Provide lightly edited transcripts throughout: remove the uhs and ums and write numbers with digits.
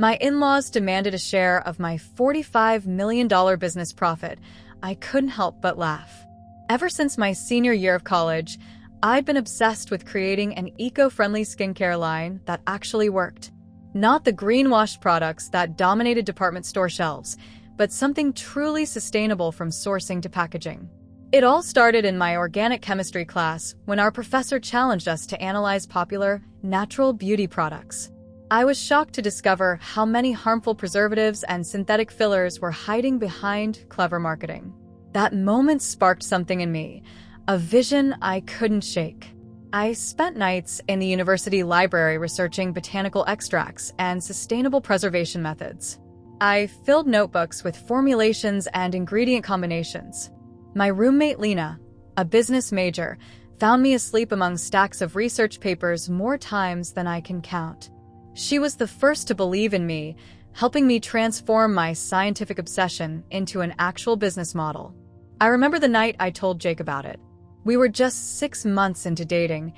My in-laws demanded a share of my $45 million business profit. I couldn't help but laugh. Ever since my senior year of college, I'd been obsessed with creating an eco-friendly skincare line that actually worked. Not the greenwashed products that dominated department store shelves, but something truly sustainable from sourcing to packaging. It all started in my organic chemistry class when our professor challenged us to analyze popular, natural beauty products. I was shocked to discover how many harmful preservatives and synthetic fillers were hiding behind clever marketing. That moment sparked something in me, a vision I couldn't shake. I spent nights in the university library researching botanical extracts and sustainable preservation methods. I filled notebooks with formulations and ingredient combinations. My roommate Lena, a business major, found me asleep among stacks of research papers more times than I can count. She was the first to believe in me, helping me transform my scientific obsession into an actual business model. I remember the night I told Jake about it. We were just 6 months into dating,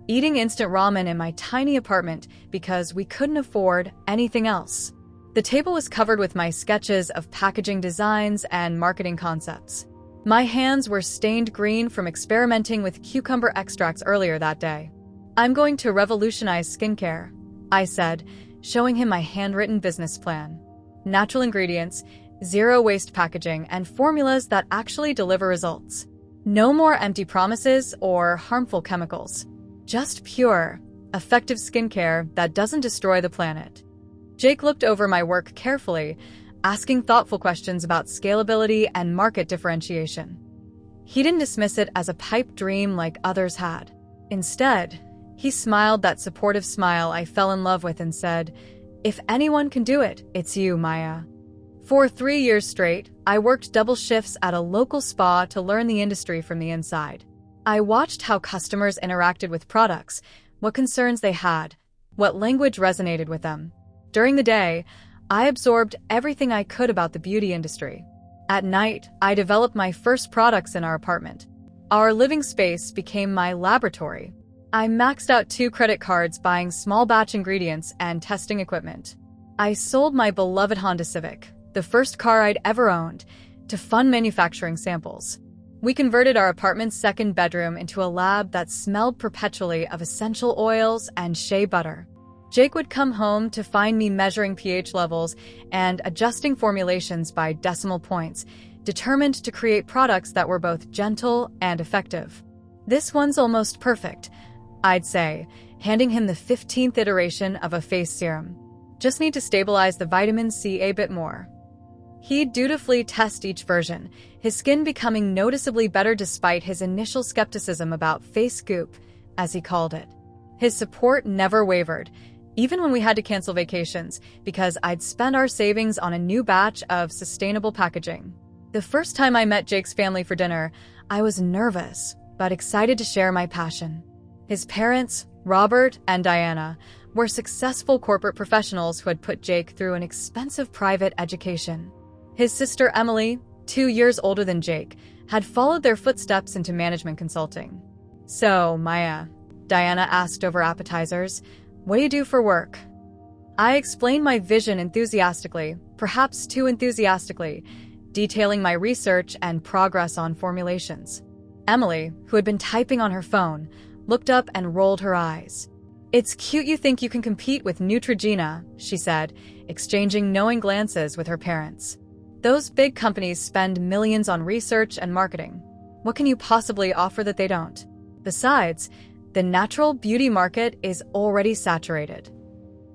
eating instant ramen in my tiny apartment because we couldn't afford anything else. The table was covered with my sketches of packaging designs and marketing concepts. My hands were stained green from experimenting with cucumber extracts earlier that day. "I'm going to revolutionize skincare," I said, showing him my handwritten business plan. Natural ingredients, zero-waste packaging, and formulas that actually deliver results. No more empty promises or harmful chemicals. Just pure, effective skincare that doesn't destroy the planet. Jake looked over my work carefully, asking thoughtful questions about scalability and market differentiation. He didn't dismiss it as a pipe dream like others had. Instead, he smiled that supportive smile I fell in love with and said, "If anyone can do it, it's you, Maya." For 3 years straight, I worked double shifts at a local spa to learn the industry from the inside. I watched how customers interacted with products, what concerns they had, what language resonated with them. During the day, I absorbed everything I could about the beauty industry. At night, I developed my first products in our apartment. Our living space became my laboratory. I maxed out 2 credit cards buying small batch ingredients and testing equipment. I sold my beloved Honda Civic, the first car I'd ever owned, to fund manufacturing samples. We converted our apartment's second bedroom into a lab that smelled perpetually of essential oils and shea butter. Jake would come home to find me measuring pH levels and adjusting formulations by decimal points, determined to create products that were both gentle and effective. "This one's almost perfect," I'd say, handing him the 15th iteration of a face serum. "Just need to stabilize the vitamin C a bit more." He'd dutifully test each version, his skin becoming noticeably better despite his initial skepticism about face goop, as he called it. His support never wavered, even when we had to cancel vacations, because I'd spent our savings on a new batch of sustainable packaging. The first time I met Jake's family for dinner, I was nervous, but excited to share my passion. His parents, Robert and Diana, were successful corporate professionals who had put Jake through an expensive private education. His sister Emily, 2 years older than Jake, had followed their footsteps into management consulting. "So, Maya," Diana asked over appetizers, "what do you do for work?" I explained my vision enthusiastically, perhaps too enthusiastically, detailing my research and progress on formulations. Emily, who had been typing on her phone, looked up and rolled her eyes. "It's cute you think you can compete with Neutrogena," she said, exchanging knowing glances with her parents. "Those big companies spend millions on research and marketing. What can you possibly offer that they don't? Besides, the natural beauty market is already saturated."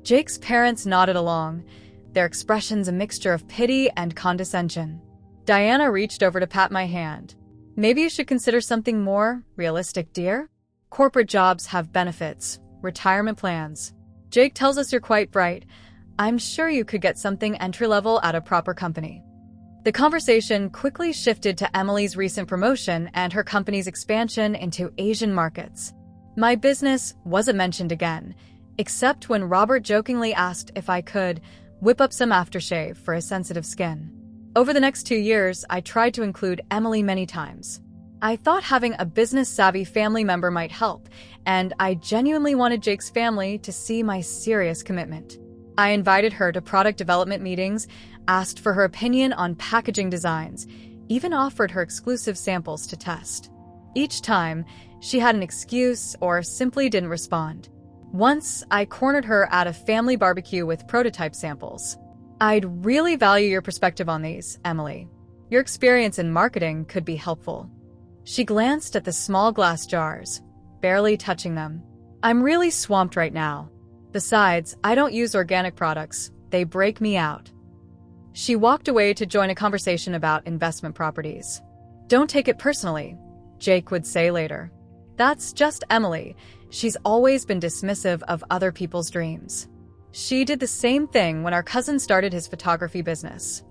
Jake's parents nodded along, their expressions a mixture of pity and condescension. Diana reached over to pat my hand. "Maybe you should consider something more realistic, dear. Corporate jobs have benefits, retirement plans. Jake tells us you're quite bright. I'm sure you could get something entry-level at a proper company." The conversation quickly shifted to Emily's recent promotion and her company's expansion into Asian markets. My business wasn't mentioned again, except when Robert jokingly asked if I could whip up some aftershave for his sensitive skin. Over the next 2 years, I tried to include Emily many times. I thought having a business-savvy family member might help, and I genuinely wanted Jake's family to see my serious commitment. I invited her to product development meetings, asked for her opinion on packaging designs, even offered her exclusive samples to test. Each time, she had an excuse or simply didn't respond. Once, I cornered her at a family barbecue with prototype samples. "I'd really value your perspective on these, Emily. Your experience in marketing could be helpful." She glanced at the small glass jars, barely touching them. "I'm really swamped right now. Besides, I don't use organic products. They break me out." She walked away to join a conversation about investment properties. "Don't take it personally," Jake would say later. "That's just Emily. She's always been dismissive of other people's dreams." She did the same thing when our cousin started his photography business.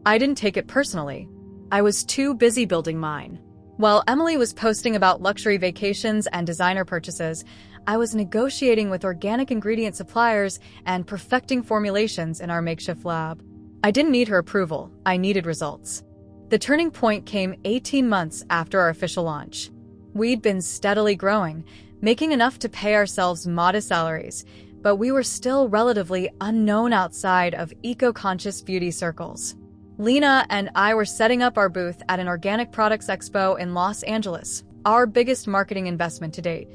"I didn't take it personally. I was too busy building mine." While Emily was posting about luxury vacations and designer purchases, I was negotiating with organic ingredient suppliers and perfecting formulations in our makeshift lab. I didn't need her approval, I needed results. The turning point came 18 months after our official launch. We'd been steadily growing, making enough to pay ourselves modest salaries, but we were still relatively unknown outside of eco-conscious beauty circles. Lena and I were setting up our booth at an organic products expo in Los Angeles, our biggest marketing investment to date.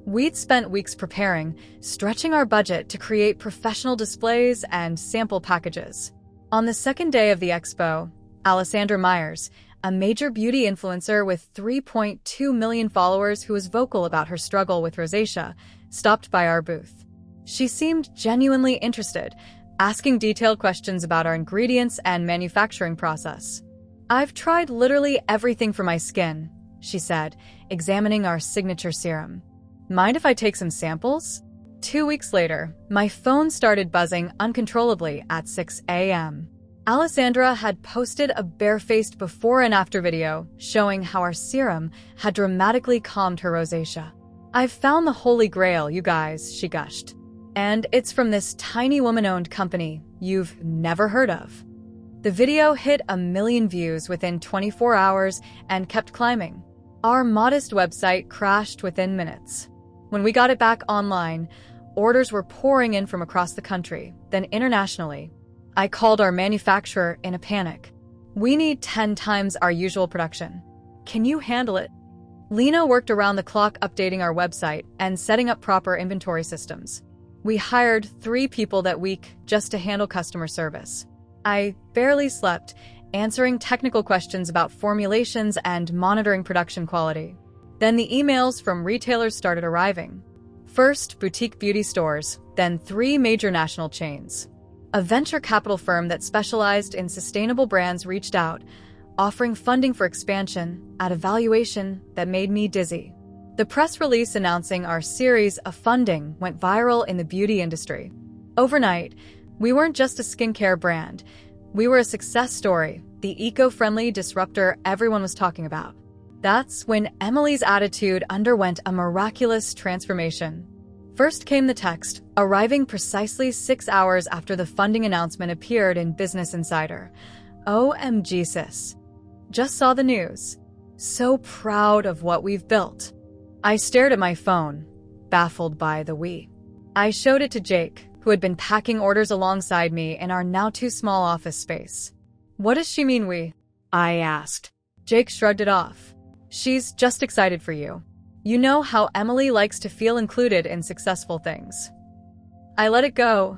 We'd spent weeks preparing, stretching our budget to create professional displays and sample packages. On the second day of the expo, Alessandra Myers, a major beauty influencer with 3.2 million followers who was vocal about her struggle with rosacea, stopped by our booth. She seemed genuinely interested, asking detailed questions about our ingredients and manufacturing process. "I've tried literally everything for my skin," she said, examining our signature serum. "Mind if I take some samples?" 2 weeks later, my phone started buzzing uncontrollably at 6 a.m. Alessandra had posted a barefaced before and after video showing how our serum had dramatically calmed her rosacea. "I've found the holy grail, you guys," she gushed. "And it's from this tiny woman-owned company you've never heard of." The video hit 1 million views within 24 hours and kept climbing. Our modest website crashed within minutes. When we got it back online, orders were pouring in from across the country, then internationally. I called our manufacturer in a panic. "We need 10 times our usual production. Can you handle it?" Lena worked around the clock updating our website and setting up proper inventory systems. We hired 3 people that week just to handle customer service. I barely slept, answering technical questions about formulations and monitoring production quality. Then the emails from retailers started arriving. First, boutique beauty stores, then 3 major national chains. A venture capital firm that specialized in sustainable brands reached out, offering funding for expansion at a valuation that made me dizzy. The press release announcing our series of funding went viral in the beauty industry. Overnight, we weren't just a skincare brand. We were a success story, the eco-friendly disruptor everyone was talking about. That's when Emily's attitude underwent a miraculous transformation. First came the text, arriving precisely 6 hours after the funding announcement appeared in Business Insider. "OMG sis. Just saw the news. So proud of what we've built." I stared at my phone, baffled by the we. I showed it to Jake, who had been packing orders alongside me in our now too small office space. "What does she mean we?" I asked. Jake shrugged it off. "She's just excited for you. You know how Emily likes to feel included in successful things." I let it go,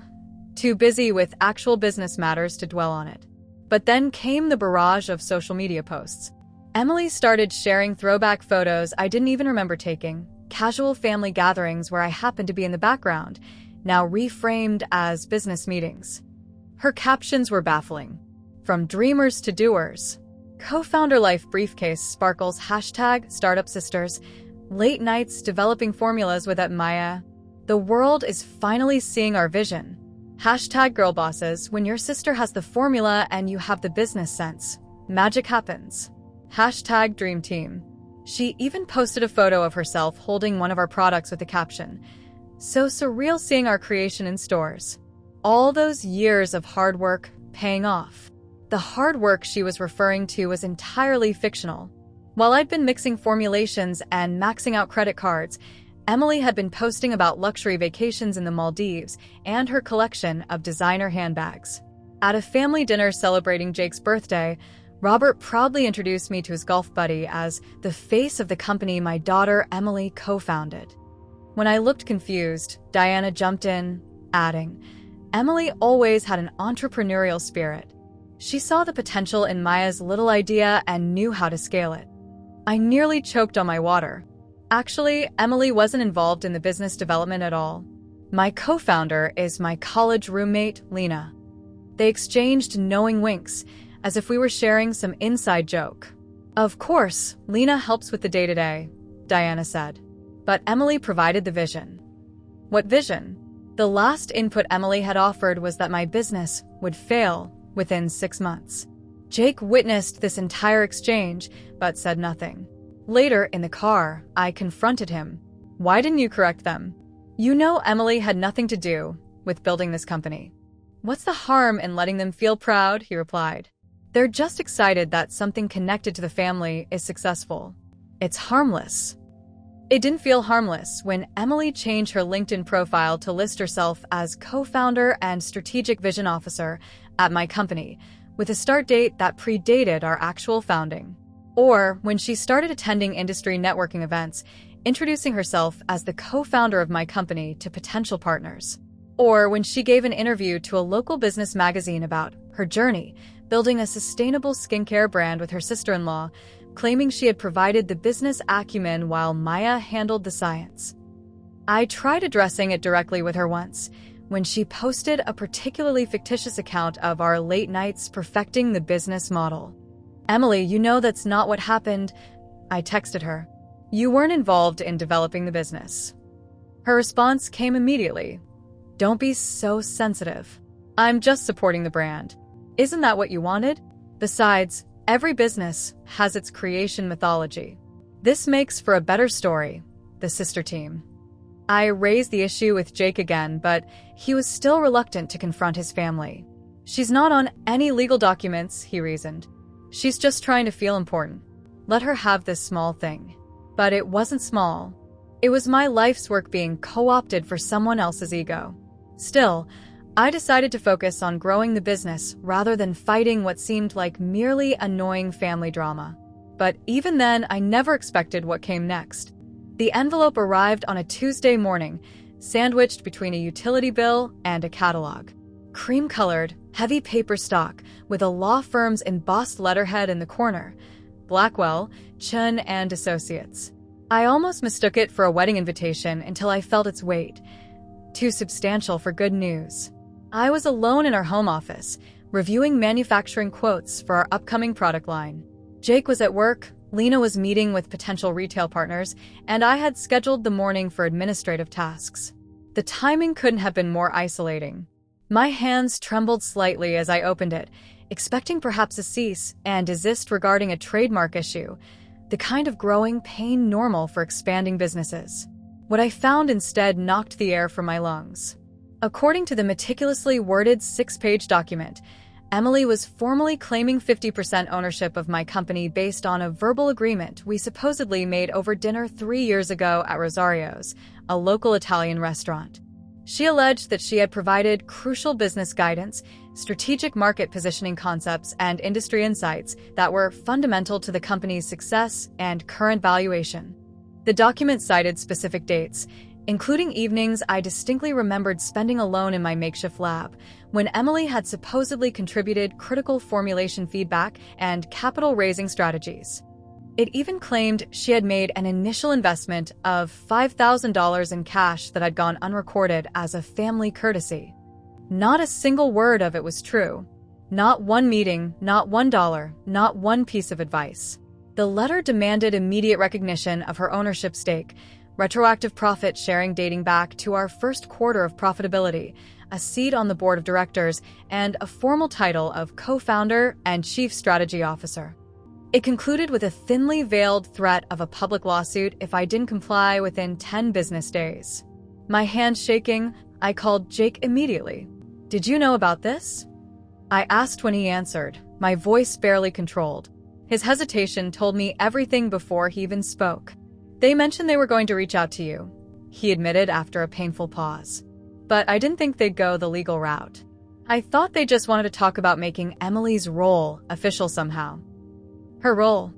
too busy with actual business matters to dwell on it. But then came the barrage of social media posts. Emily started sharing throwback photos I didn't even remember taking, casual family gatherings where I happened to be in the background, now reframed as business meetings. Her captions were baffling. From dreamers to doers. Co-founder life briefcase sparkles #StartupSisters. Late nights developing formulas with Maya. The world is finally seeing our vision. #girlbosses. When your sister has the formula and you have the business sense, magic happens. #dreamteam. She even posted a photo of herself holding one of our products with the caption, "So surreal seeing our creation in stores." All those years of hard work paying off. The hard work she was referring to was entirely fictional. While I'd been mixing formulations and maxing out credit cards, Emily had been posting about luxury vacations in the Maldives and her collection of designer handbags. At a family dinner celebrating Jake's birthday, Robert proudly introduced me to his golf buddy as the face of the company my daughter Emily co-founded. When I looked confused, Diana jumped in, adding, "Emily always had an entrepreneurial spirit. She saw the potential in Maya's little idea and knew how to scale it." I nearly choked on my water. Actually, Emily wasn't involved in the business development at all. My co-founder is my college roommate, Lena. They exchanged knowing winks, as if we were sharing some inside joke. "Of course, Lena helps with the day-to-day," Diana said. But Emily provided the vision. What vision? The last input Emily had offered was that my business would fail within 6 months. Jake witnessed this entire exchange, but said nothing. Later, in the car, I confronted him. "Why didn't you correct them? You know Emily had nothing to do with building this company." "What's the harm in letting them feel proud?" he replied. "They're just excited that something connected to the family is successful. It's harmless." It didn't feel harmless when Emily changed her LinkedIn profile to list herself as co-founder and strategic vision officer at my company, with a start date that predated our actual founding. Or when she started attending industry networking events, introducing herself as the co-founder of my company to potential partners. Or when she gave an interview to a local business magazine about her journey, building a sustainable skincare brand with her sister-in-law, claiming she had provided the business acumen while Maya handled the science. I tried addressing it directly with her once, when she posted a particularly fictitious account of our late nights perfecting the business model. "Emily, you know that's not what happened," I texted her. "You weren't involved in developing the business." Her response came immediately. "Don't be so sensitive. I'm just supporting the brand. Isn't that what you wanted? Besides, every business has its creation mythology. This makes for a better story," the sister team. I raised the issue with Jake again, but he was still reluctant to confront his family. "She's not on any legal documents," he reasoned. "She's just trying to feel important. Let her have this small thing." But it wasn't small. It was my life's work being co-opted for someone else's ego. Still, I decided to focus on growing the business rather than fighting what seemed like merely annoying family drama. But even then, I never expected what came next. The envelope arrived on a Tuesday morning, sandwiched between a utility bill and a catalog. Cream-colored, heavy paper stock with a law firm's embossed letterhead in the corner. Blackwell, Chun and Associates. I almost mistook it for a wedding invitation until I felt its weight. Too substantial for good news. I was alone in our home office, reviewing manufacturing quotes for our upcoming product line. Jake was at work, Lena was meeting with potential retail partners, and I had scheduled the morning for administrative tasks. The timing couldn't have been more isolating. My hands trembled slightly as I opened it, expecting perhaps a cease and desist regarding a trademark issue, the kind of growing pain normal for expanding businesses. What I found instead knocked the air from my lungs. According to the meticulously worded 6-page document, Emily was formally claiming 50% ownership of my company based on a verbal agreement we supposedly made over dinner 3 years ago at Rosario's, a local Italian restaurant. She alleged that she had provided crucial business guidance, strategic market positioning concepts, and industry insights that were fundamental to the company's success and current valuation. The document cited specific dates, including evenings I distinctly remembered spending alone in my makeshift lab, when Emily had supposedly contributed critical formulation feedback and capital-raising strategies. It even claimed she had made an initial investment of $5,000 in cash that had gone unrecorded as a family courtesy. Not a single word of it was true. Not one meeting, not $1, not one piece of advice. The letter demanded immediate recognition of her ownership stake, retroactive profit sharing dating back to our first quarter of profitability, a seat on the board of directors, and a formal title of co-founder and chief strategy officer. It concluded with a thinly veiled threat of a public lawsuit if I didn't comply within 10 business days. My hands shaking, I called Jake immediately. "Did you know about this?" I asked when he answered, my voice barely controlled. His hesitation told me everything before he even spoke. "They mentioned they were going to reach out to you. he admitted after a painful pause. But I didn't think they'd go the legal route. I thought they just wanted to talk about making Emily's role official somehow. Her role?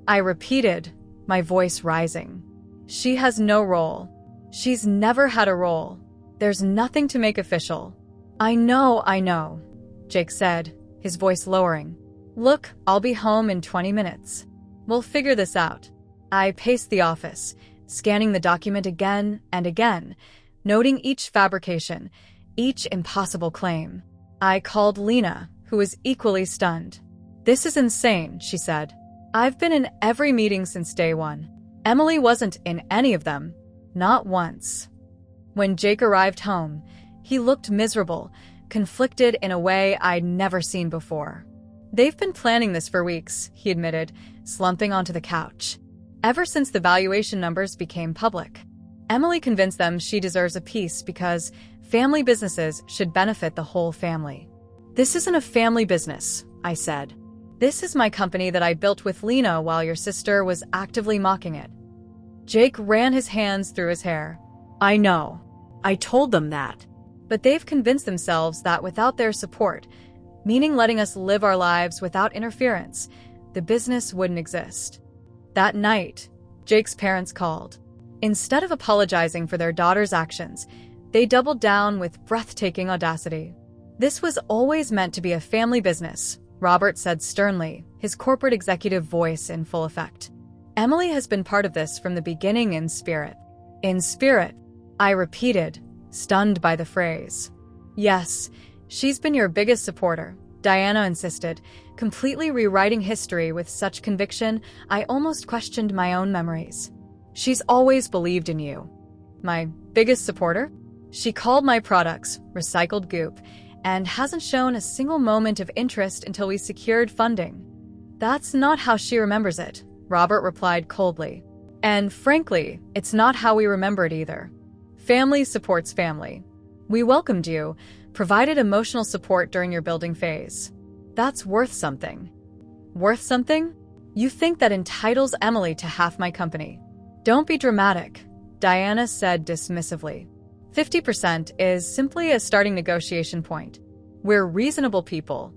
I repeated, my voice rising. She has no role. She's never had a role. There's nothing to make official. I know, Jake said, his voice lowering. Look, I'll be home in 20 minutes. We'll figure this out. I paced the office, scanning the document again and again, noting each fabrication, each impossible claim. I called Lena, who was equally stunned. This is insane, she said. I've been in every meeting since day one. Emily wasn't in any of them. Not once. When Jake arrived home, he looked miserable, conflicted in a way I'd never seen before. They've been planning this for weeks, he admitted, slumping onto the couch. Ever since the valuation numbers became public. Emily convinced them she deserves a piece because family businesses should benefit the whole family. This isn't a family business, I said. This is my company that I built with Lena while your sister was actively mocking it. Jake ran his hands through his hair. I know. I told them that. But they've convinced themselves that without their support, meaning letting us live our lives without interference, the business wouldn't exist. That night, Jake's parents called. Instead of apologizing for their daughter's actions, they doubled down with breathtaking audacity. This was always meant to be a family business, Robert said sternly, his corporate executive voice in full effect. Emily has been part of this from the beginning in spirit. In spirit, I repeated, stunned by the phrase. Yes, she's been your biggest supporter, Diana insisted, completely rewriting history with such conviction I almost questioned my own memories. She's always believed in you. My biggest supporter? She called my products recycled goop and hasn't shown a single moment of interest until we secured funding. That's not how she remembers it, Robert replied coldly. And frankly, it's not how we remember it either. Family supports family. We welcomed you, provided emotional support during your building phase. That's worth something. Worth something? You think that entitles Emily to half my company. Don't be dramatic, Diana said dismissively. 50% is simply a starting negotiation point. We're reasonable people.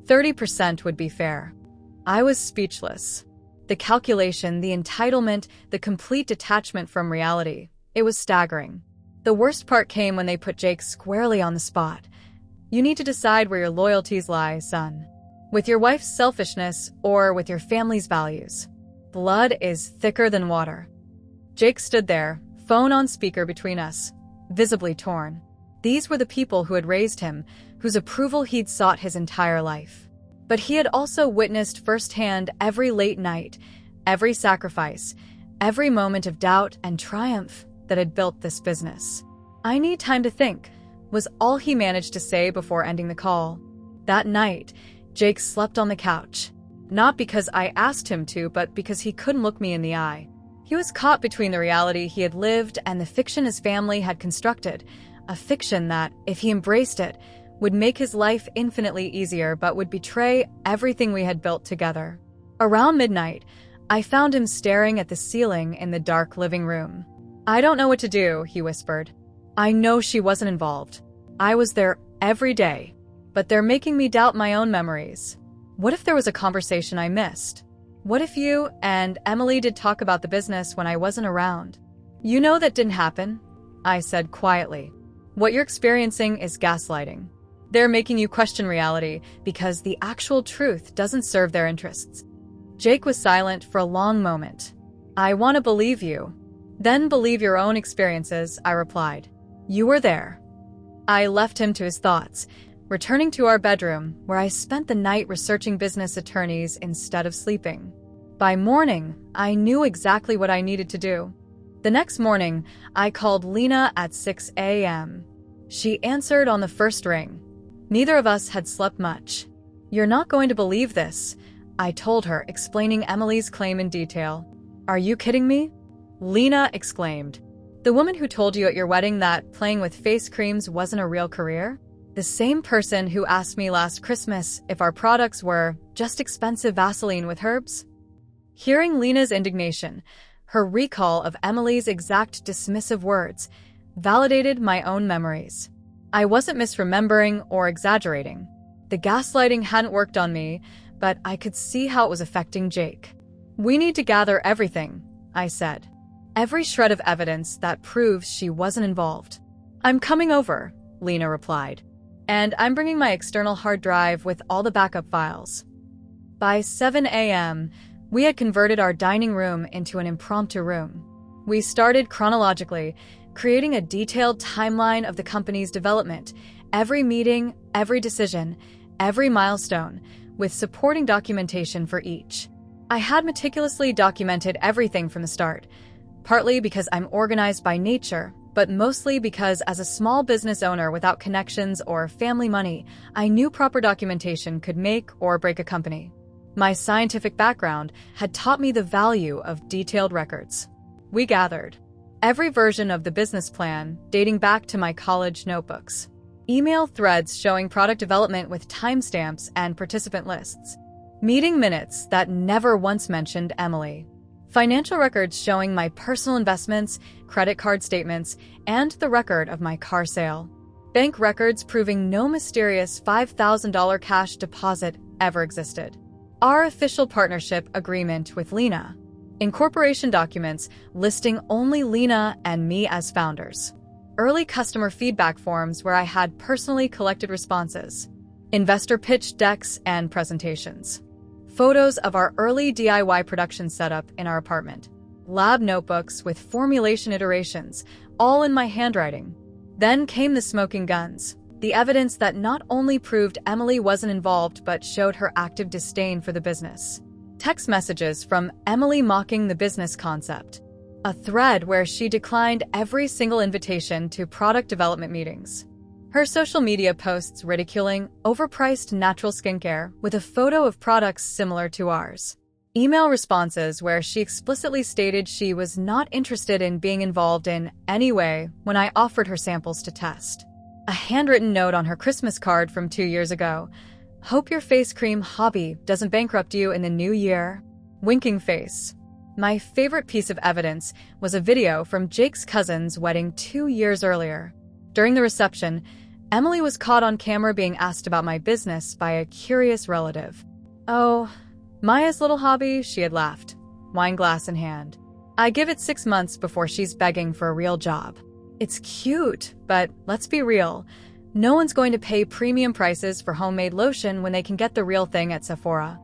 30% would be fair. I was speechless. The calculation, the entitlement, the complete detachment from reality. It was staggering. The worst part came when they put Jake squarely on the spot. You need to decide where your loyalties lie, son. With your wife's selfishness or with your family's values. Blood is thicker than water. Jake stood there, phone on speaker between us, visibly torn. These were the people who had raised him, whose approval he'd sought his entire life. But he had also witnessed firsthand every late night, every sacrifice, every moment of doubt and triumph that had built this business. I need time to think, was all he managed to say before ending the call. That night, Jake slept on the couch. Not because I asked him to, but because he couldn't look me in the eye. He was caught between the reality he had lived and the fiction his family had constructed, a fiction that, if he embraced it, would make his life infinitely easier but would betray everything we had built together. Around midnight, I found him staring at the ceiling in the dark living room. I don't know what to do, he whispered. I know she wasn't involved. I was there every day, but they're making me doubt my own memories. What if there was a conversation I missed? What if you and Emily did talk about the business when I wasn't around? You know that didn't happen, I said quietly. What you're experiencing is gaslighting. They're making you question reality because the actual truth doesn't serve their interests. Jake was silent for a long moment. I want to believe you. Then believe your own experiences, I replied. You were there. I left him to his thoughts, returning to our bedroom, where I spent the night researching business attorneys instead of sleeping. By morning, I knew exactly what I needed to do. The next morning, I called Lena at 6 a.m. She answered on the first ring. Neither of us had slept much. You're not going to believe this, I told her, explaining Emily's claim in detail. Are you kidding me? Lena exclaimed. The woman who told you at your wedding that playing with face creams wasn't a real career? The same person who asked me last Christmas if our products were just expensive Vaseline with herbs? Hearing Lena's indignation, Her recall of Emily's exact dismissive words validated my own memories. I wasn't misremembering or exaggerating. The gaslighting hadn't worked on me, but I could see how it was affecting Jake. "We need to gather everything," I said. "Every shred of evidence that proves she wasn't involved." "I'm coming over," Lena replied. "And I'm bringing my external hard drive with all the backup files." By 7 a.m., we had converted our dining room into an impromptu room. We started chronologically, creating a detailed timeline of the company's development, every meeting, every decision, every milestone, with supporting documentation for each. I had meticulously documented everything from the start, partly because I'm organized by nature, but mostly because as a small business owner without connections or family money, I knew proper documentation could make or break a company. My scientific background had taught me the value of detailed records. We gathered every version of the business plan dating back to my college notebooks, email threads showing product development with timestamps and participant lists, meeting minutes that never once mentioned Emily, financial records showing my personal investments, credit card statements, and the record of my car sale, bank records proving no mysterious $5,000 cash deposit ever existed, our official partnership agreement with Lena, incorporation documents listing only Lena and me as founders, early customer feedback forms where I had personally collected responses, investor pitch decks and presentations, photos of our early DIY production setup in our apartment, lab notebooks with formulation iterations, all in my handwriting. Then came the smoking guns, the evidence that not only proved Emily wasn't involved but showed her active disdain for the business. Text messages from Emily mocking the business concept. A thread where she declined every single invitation to product development meetings. Her social media posts ridiculing overpriced natural skincare with a photo of products similar to ours. Email responses where she explicitly stated she was not interested in being involved in any way when I offered her samples to test. A handwritten note on her Christmas card from 2 years ago. "Hope your face cream hobby doesn't bankrupt you in the new year." Winking face. My favorite piece of evidence was a video from Jake's cousin's wedding 2 years earlier. During the reception, Emily was caught on camera being asked about my business by a curious relative. "Oh, Maya's little hobby," she had laughed, wine glass in hand. "I give it 6 months before she's begging for a real job." It's cute, but let's be real. No one's going to pay premium prices for homemade lotion when they can get the real thing at Sephora.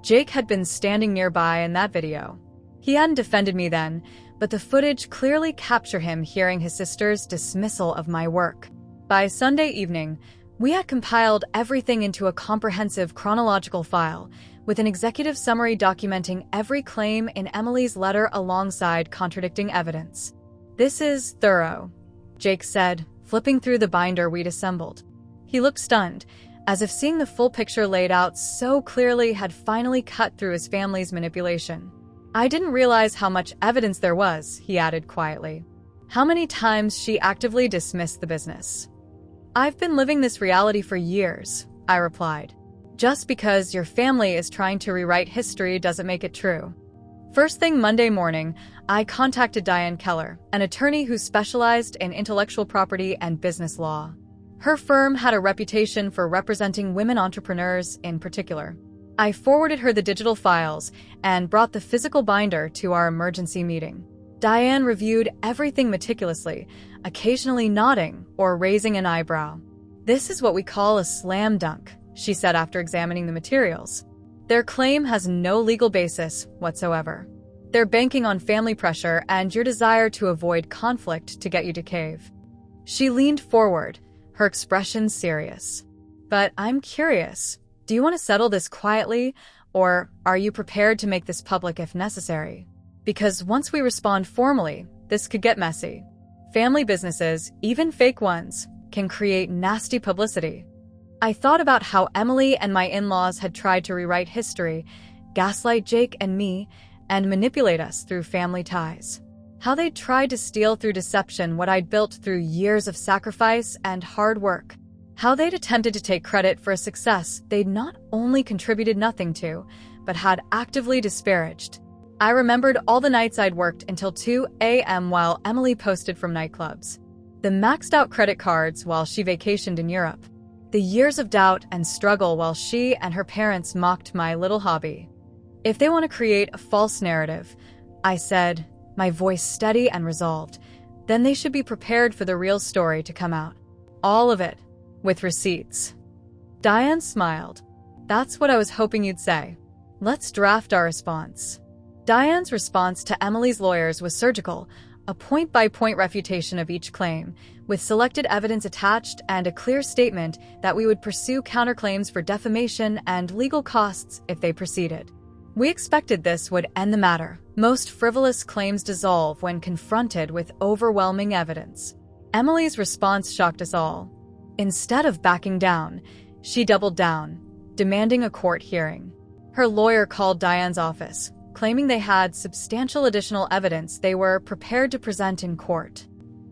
Jake had been standing nearby in that video. He hadn't defended me then, but the footage clearly captured him hearing his sister's dismissal of my work. By Sunday evening, we had compiled everything into a comprehensive chronological file, with an executive summary documenting every claim in Emily's letter alongside contradicting evidence. "This is thorough," Jake said, flipping through the binder we'd assembled. He looked stunned, as if seeing the full picture laid out so clearly had finally cut through his family's manipulation. "I didn't realize how much evidence there was," he added quietly. "How many times she actively dismissed the business." "I've been living this reality for years," I replied. "Just because your family is trying to rewrite history doesn't make it true." First thing Monday morning, I contacted Diane Keller, an attorney who specialized in intellectual property and business law. Her firm had a reputation for representing women entrepreneurs in particular. I forwarded her the digital files and brought the physical binder to our emergency meeting. Diane reviewed everything meticulously, occasionally nodding or raising an eyebrow. "This is what we call a slam dunk," she said after examining the materials. "Their claim has no legal basis whatsoever. They're banking on family pressure and your desire to avoid conflict to get you to cave." She leaned forward, her expression serious. "But I'm curious, do you want to settle this quietly, or are you prepared to make this public if necessary? Because once we respond formally, this could get messy. Family businesses, even fake ones, can create nasty publicity." I thought about how Emily and my in-laws had tried to rewrite history, gaslight Jake and me, and manipulate us through family ties. How they'd tried to steal through deception what I'd built through years of sacrifice and hard work. How they'd attempted to take credit for a success they'd not only contributed nothing to, but had actively disparaged. I remembered all the nights I'd worked until 2 a.m. while Emily posted from nightclubs, the maxed out credit cards while she vacationed in Europe, the years of doubt and struggle while she and her parents mocked my little hobby. If they want to create a false narrative, I said, my voice steady and resolved, then they should be prepared for the real story to come out. All of it, with receipts. Diane smiled. That's what I was hoping you'd say. Let's draft our response. Diane's response to Emily's lawyers was surgical, a point-by-point refutation of each claim, with selected evidence attached and a clear statement that we would pursue counterclaims for defamation and legal costs if they proceeded. We expected this would end the matter. Most frivolous claims dissolve when confronted with overwhelming evidence. Emily's response shocked us all. Instead of backing down, she doubled down, demanding a court hearing. Her lawyer called Diane's office, claiming they had substantial additional evidence they were prepared to present in court.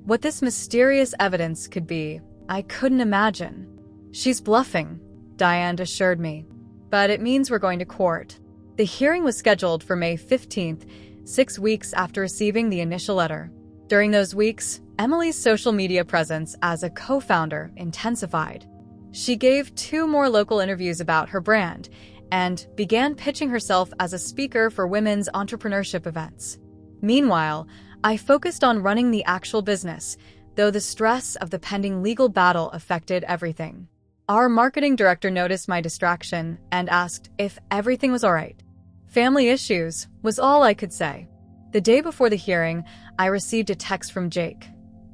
What this mysterious evidence could be, I couldn't imagine. She's bluffing, Diane assured me. But it means we're going to court. The hearing was scheduled for May 15th, 6 weeks after receiving the initial letter. During those weeks, Emily's social media presence as a co-founder intensified. She gave 2 more local interviews about her brand and began pitching herself as a speaker for women's entrepreneurship events. Meanwhile, I focused on running the actual business, though the stress of the pending legal battle affected everything. Our marketing director noticed my distraction and asked if everything was all right. Family issues was all I could say. The day before the hearing, I received a text from Jake.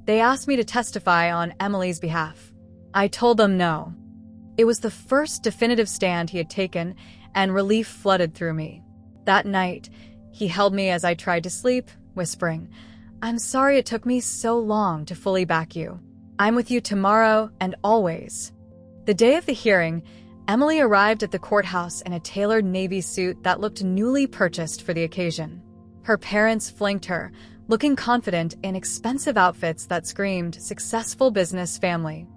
They asked me to testify on Emily's behalf. I told them no. It was the first definitive stand he had taken, and relief flooded through me. That night, he held me as I tried to sleep, whispering, "I'm sorry it took me so long to fully back you. I'm with you tomorrow and always." The day of the hearing, Emily arrived at the courthouse in a tailored navy suit that looked newly purchased for the occasion. Her parents flanked her, looking confident in expensive outfits that screamed successful business family.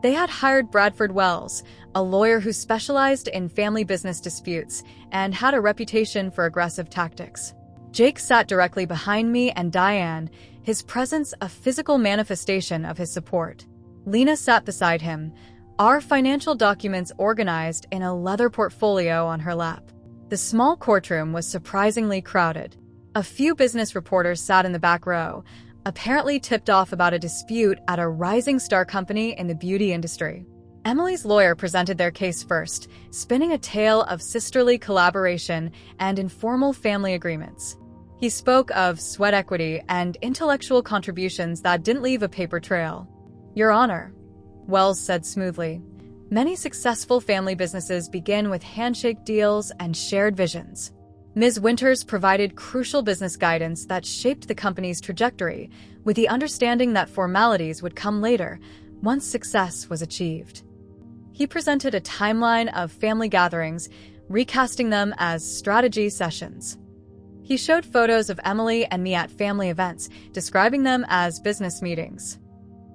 They had hired Bradford Wells, a lawyer who specialized in family business disputes and had a reputation for aggressive tactics. Jake sat directly behind me and Diane, his presence a physical manifestation of his support. Lena sat beside him, our financial documents organized in a leather portfolio on her lap. The small courtroom was surprisingly crowded. A few business reporters sat in the back row, apparently tipped off about a dispute at a rising star company in the beauty industry. Emily's lawyer presented their case first, spinning a tale of sisterly collaboration and informal family agreements. He spoke of sweat equity and intellectual contributions that didn't leave a paper trail. "Your Honor," Wells said smoothly, "many successful family businesses begin with handshake deals and shared visions. Ms. Winters provided crucial business guidance that shaped the company's trajectory, with the understanding that formalities would come later, once success was achieved." He presented a timeline of family gatherings, recasting them as strategy sessions. He showed photos of Emily and me at family events, describing them as business meetings.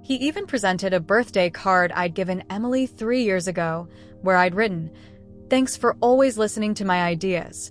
He even presented a birthday card I'd given Emily 3 years ago, where I'd written, "Thanks for always listening to my ideas,"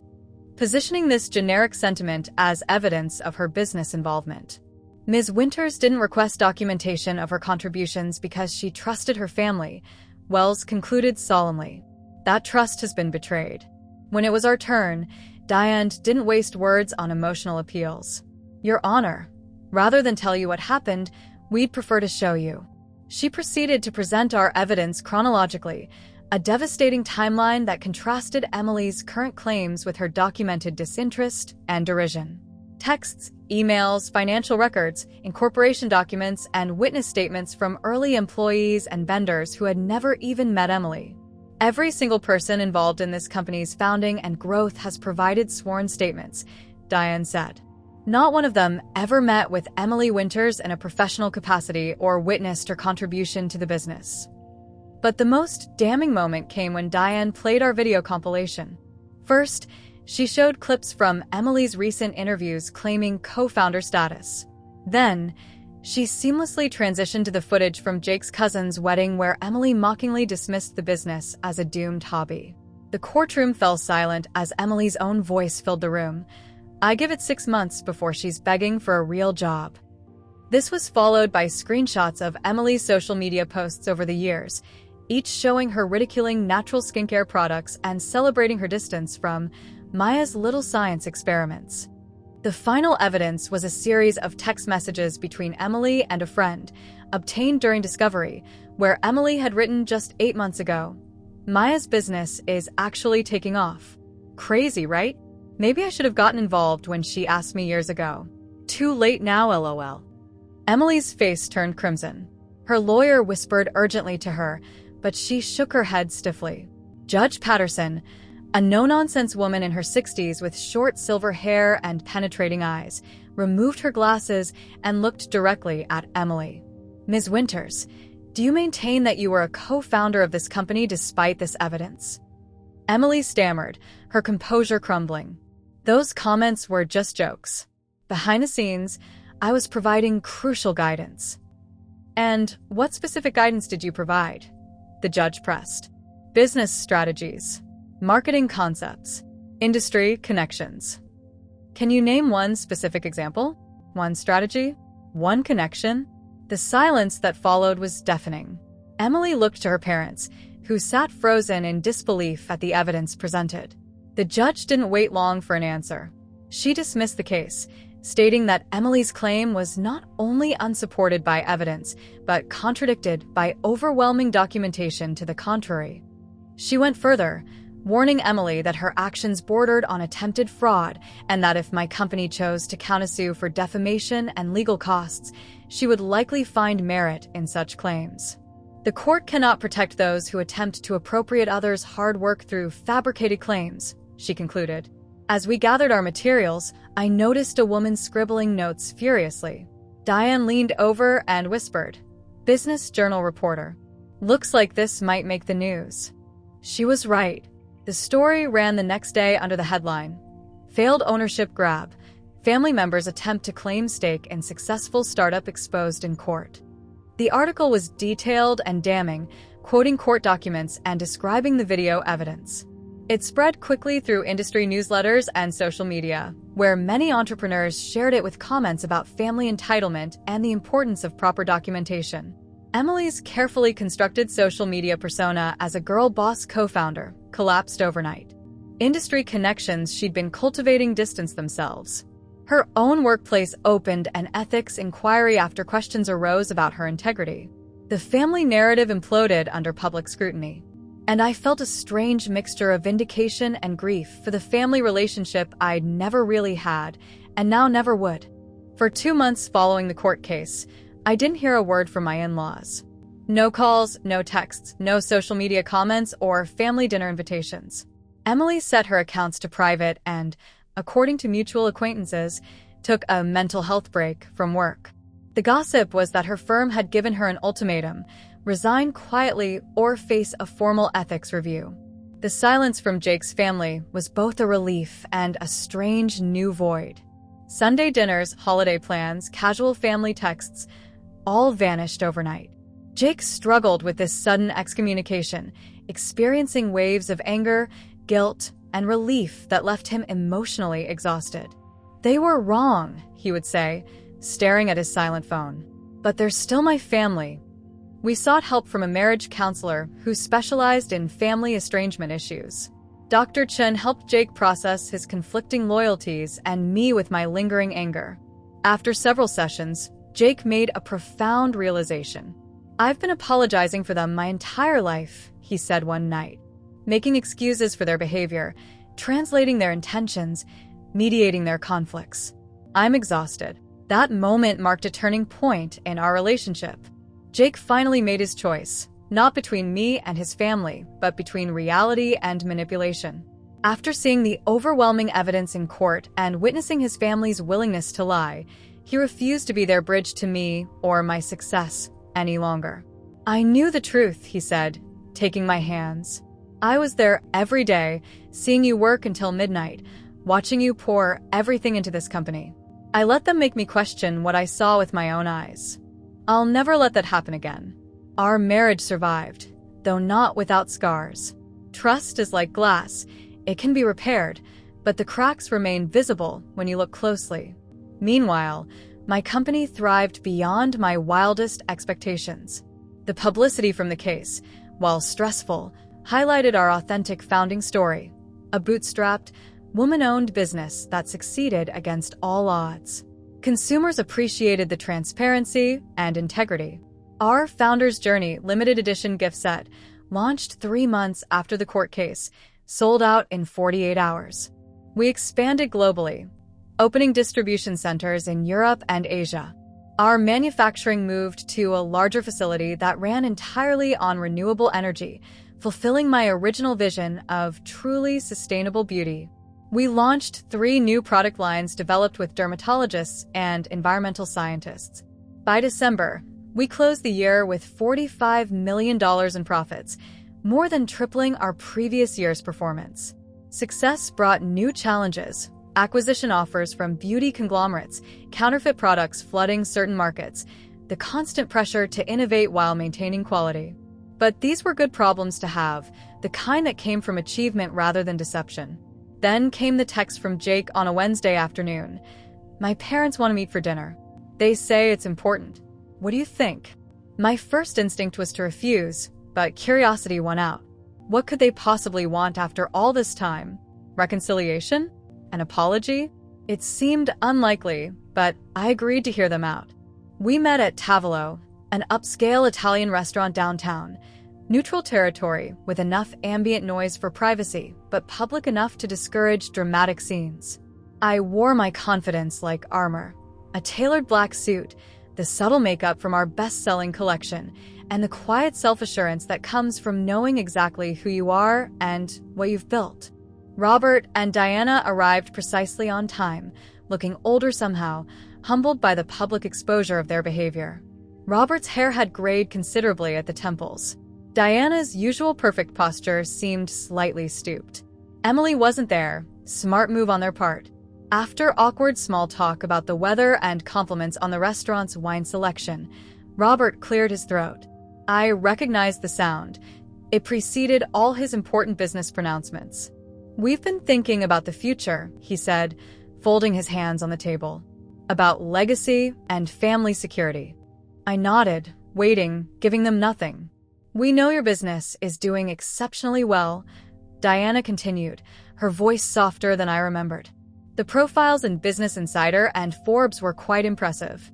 positioning this generic sentiment as evidence of her business involvement. Ms. Winters didn't request documentation of her contributions because she trusted her family, Wells concluded solemnly. That trust has been betrayed. When it was our turn, Diane didn't waste words on emotional appeals. "Your Honor, rather than tell you what happened, we'd prefer to show you." She proceeded to present our evidence chronologically, a devastating timeline that contrasted Emily's current claims with her documented disinterest and derision. Texts, emails, financial records, incorporation documents, and witness statements from early employees and vendors who had never even met Emily. "Every single person involved in this company's founding and growth has provided sworn statements," Diane said. "Not one of them ever met with Emily Winters in a professional capacity or witnessed her contribution to the business." But the most damning moment came when Diane played our video compilation. First, she showed clips from Emily's recent interviews claiming co-founder status. Then, she seamlessly transitioned to the footage from Jake's cousin's wedding where Emily mockingly dismissed the business as a doomed hobby. The courtroom fell silent as Emily's own voice filled the room. I give it 6 months before she's begging for a real job. This was followed by screenshots of Emily's social media posts over the years, each showing her ridiculing natural skincare products and celebrating her distance from Maya's little science experiments. The final evidence was a series of text messages between Emily and a friend, obtained during discovery, where Emily had written just 8 months ago, "Maya's business is actually taking off. Crazy, right? Maybe I should have gotten involved when she asked me years ago. Too late now, lol." Emily's face turned crimson. Her lawyer whispered urgently to her, but she shook her head stiffly. Judge Patterson, a no-nonsense woman in her 60s with short silver hair and penetrating eyes, removed her glasses and looked directly at Emily. "Ms. Winters, do you maintain that you were a co-founder of this company despite this evidence?" Emily stammered, her composure crumbling. "Those comments were just jokes. Behind the scenes, I was providing crucial guidance." "And what specific guidance did you provide?" the judge pressed. "Business strategies, marketing concepts, industry connections." "Can you name one specific example? One strategy? One connection?" The silence that followed was deafening. Emily looked to her parents, who sat frozen in disbelief at the evidence presented. The judge didn't wait long for an answer. She dismissed the case, stating that Emily's claim was not only unsupported by evidence, but contradicted by overwhelming documentation to the contrary. She went further, warning Emily that her actions bordered on attempted fraud and that if my company chose to countersue for defamation and legal costs, she would likely find merit in such claims. "The court cannot protect those who attempt to appropriate others' hard work through fabricated claims," she concluded. "As we gathered our materials, I noticed a woman scribbling notes furiously. Diane leaned over and whispered, 'Business Journal reporter. Looks like this might make the news.' She was right. The story ran the next day under the headline, 'Failed Ownership Grab. Family Members Attempt to Claim Stake in Successful Startup Exposed in Court.' The article was detailed and damning, quoting court documents and describing the video evidence. It spread quickly through industry newsletters and social media, where many entrepreneurs shared it with comments about family entitlement and the importance of proper documentation. Emily's carefully constructed social media persona as a girl boss co-founder collapsed overnight. Industry connections she'd been cultivating distanced themselves. Her own workplace opened an ethics inquiry after questions arose about her integrity. The family narrative imploded under public scrutiny. And I felt a strange mixture of vindication and grief for the family relationship I'd never really had, and now never would. For 2 months following the court case, I didn't hear a word from my in-laws. No calls, no texts, no social media comments, or family dinner invitations. Emily set her accounts to private and, according to mutual acquaintances, took a mental health break from work. The gossip was that her firm had given her an ultimatum: resign quietly or face a formal ethics review. The silence from Jake's family was both a relief and a strange new void. Sunday dinners, holiday plans, casual family texts, all vanished overnight. Jake struggled with this sudden excommunication, experiencing waves of anger, guilt, and relief that left him emotionally exhausted. "They were wrong," he would say, staring at his silent phone. "But they're still my family." We sought help from a marriage counselor who specialized in family estrangement issues. Dr. Chen helped Jake process his conflicting loyalties and me with my lingering anger. After several sessions, Jake made a profound realization. "I've been apologizing for them my entire life," he said one night, making excuses for their behavior, translating their intentions, mediating their conflicts. "I'm exhausted." That moment marked a turning point in our relationship. Jake finally made his choice, not between me and his family, but between reality and manipulation. After seeing the overwhelming evidence in court and witnessing his family's willingness to lie, he refused to be their bridge to me or my success any longer. "I knew the truth," he said, taking my hands. "I was there every day, seeing you work until midnight, watching you pour everything into this company. I let them make me question what I saw with my own eyes. I'll never let that happen again." Our marriage survived, though not without scars. Trust is like glass. It can be repaired, but the cracks remain visible when you look closely. Meanwhile, my company thrived beyond my wildest expectations. The publicity from the case, while stressful, highlighted our authentic founding story, a bootstrapped, woman-owned business that succeeded against all odds. Consumers appreciated the transparency and integrity. Our Founder's Journey limited edition gift set, launched 3 months after the court case, sold out in 48 hours. We expanded globally, opening distribution centers in Europe and Asia. Our manufacturing moved to a larger facility that ran entirely on renewable energy, fulfilling my original vision of truly sustainable beauty. We launched 3 new product lines developed with dermatologists and environmental scientists. By December, we closed the year with $45 million in profits, more than tripling our previous year's performance. Success brought new challenges, acquisition offers from beauty conglomerates, counterfeit products flooding certain markets, the constant pressure to innovate while maintaining quality. But these were good problems to have, the kind that came from achievement rather than deception. Then came the text from Jake on a Wednesday afternoon. My parents want to meet for dinner. They say it's important. What do you think? My first instinct was to refuse, but curiosity won out. What could they possibly want after all this time? Reconciliation? An apology? It seemed unlikely, but I agreed to hear them out. We met at Tavolo, an upscale Italian restaurant downtown. Neutral territory with enough ambient noise for privacy, but public enough to discourage dramatic scenes. I wore my confidence like armor. A tailored black suit, the subtle makeup from our best-selling collection, and the quiet self-assurance that comes from knowing exactly who you are and what you've built. Robert and Diana arrived precisely on time, looking older somehow, humbled by the public exposure of their behavior. Robert's hair had grayed considerably at the temples. Diana's usual perfect posture seemed slightly stooped. Emily wasn't there, smart move on their part. After awkward small talk about the weather and compliments on the restaurant's wine selection, Robert cleared his throat. I recognized the sound. It preceded all his important business pronouncements. We've been thinking about the future, he said, folding his hands on the table. About legacy and family security. I nodded, waiting, giving them nothing. We know your business is doing exceptionally well, Diana continued, her voice softer than I remembered. The profiles in Business Insider and Forbes were quite impressive.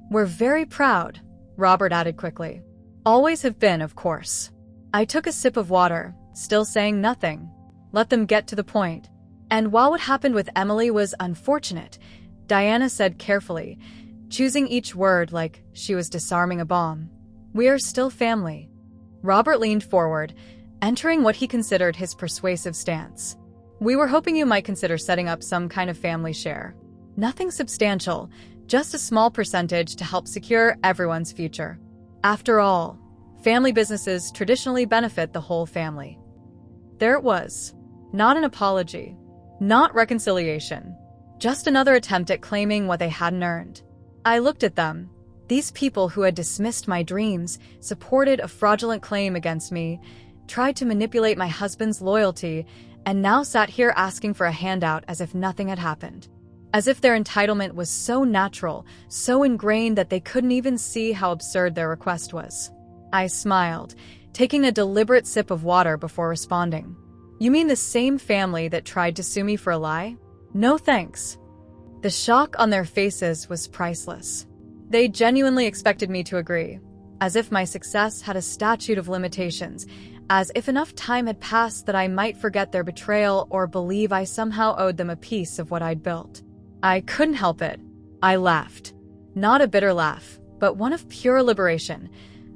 We're very proud, Robert added quickly. Always have been, of course. I took a sip of water, still saying nothing. Let them get to the point. And while what happened with Emily was unfortunate, Diana said carefully, choosing each word like she was disarming a bomb, we are still family. Robert leaned forward, entering what he considered his persuasive stance. We were hoping you might consider setting up some kind of family share. Nothing substantial, just a small percentage to help secure everyone's future. After all, family businesses traditionally benefit the whole family. There it was. Not an apology. Not reconciliation. Just another attempt at claiming what they hadn't earned. I looked at them. These people who had dismissed my dreams, supported a fraudulent claim against me, tried to manipulate my husband's loyalty, and now sat here asking for a handout as if nothing had happened. As if their entitlement was so natural, so ingrained that they couldn't even see how absurd their request was. I smiled, taking a deliberate sip of water before responding. You mean the same family that tried to sue me for a lie? No thanks. The shock on their faces was priceless. They genuinely expected me to agree, as if my success had a statute of limitations, as if enough time had passed that I might forget their betrayal or believe I somehow owed them a piece of what I'd built. I couldn't help it. I laughed. Not a bitter laugh, but one of pure liberation,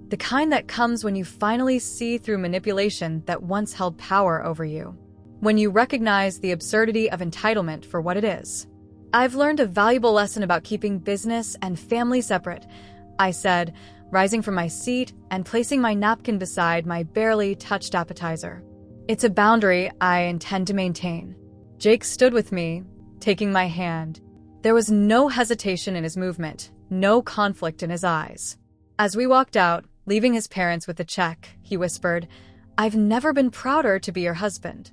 the kind that comes when you finally see through manipulation that once held power over you. When you recognize the absurdity of entitlement for what it is. I've learned a valuable lesson about keeping business and family separate, I said, rising from my seat and placing my napkin beside my barely touched appetizer. It's a boundary I intend to maintain. Jake stood with me, taking my hand. There was no hesitation in his movement, no conflict in his eyes. As we walked out, leaving his parents with the check, he whispered, I've never been prouder to be your husband.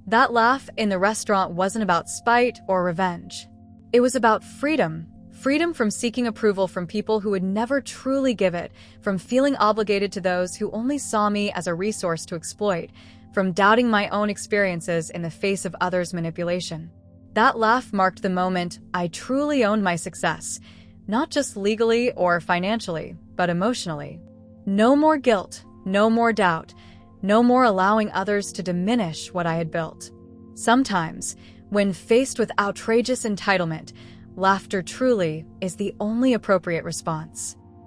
That laugh in the restaurant wasn't about spite or revenge. It was about freedom. Freedom from seeking approval from people who would never truly give it, from feeling obligated to those who only saw me as a resource to exploit, from doubting my own experiences in the face of others' manipulation. That laugh marked the moment I truly owned my success, not just legally or financially, but emotionally. No more guilt, no more doubt, no more allowing others to diminish what I had built. Sometimes, when faced with outrageous entitlement, laughter truly is the only appropriate response.